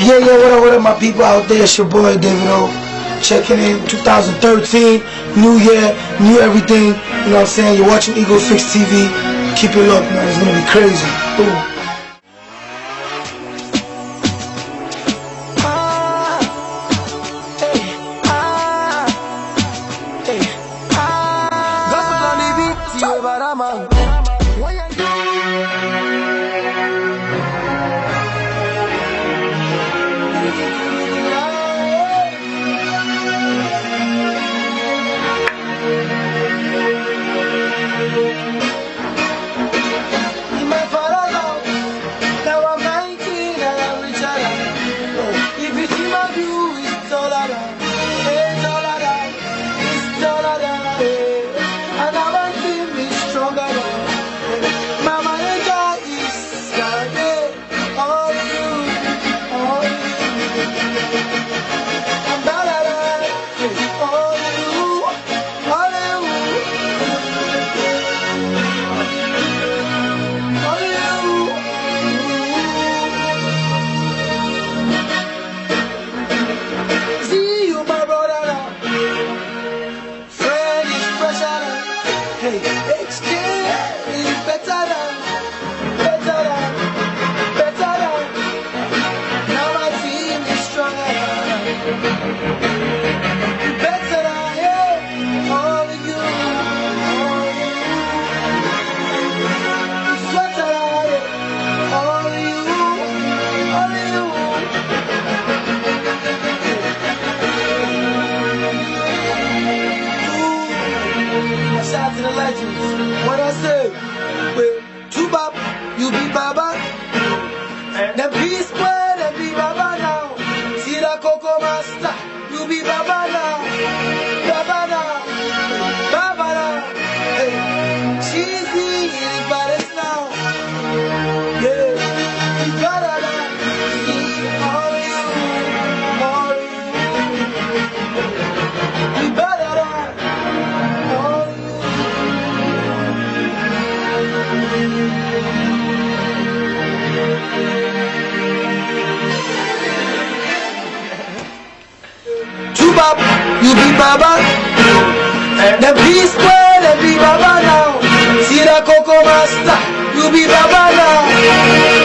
Yeah, what up, my people out there? It's your boy Davido, checking in 2013, new year, new everything. You know what I'm saying? You're watching Fix TV. Keep it locked, man. It's gonna be crazy. Boom. Shout to the legends. What I say? With two bop, you be Baba. Them be square, them be Baba now. See that Coco Master, you be Baba now. Baba now. Baba now. Hey, shizi is baddest now. Yeah, you better now. See all you. You better now. Bop, you be Baba. Them be square, them be Baba now. See that Coco Master, you be Baba now.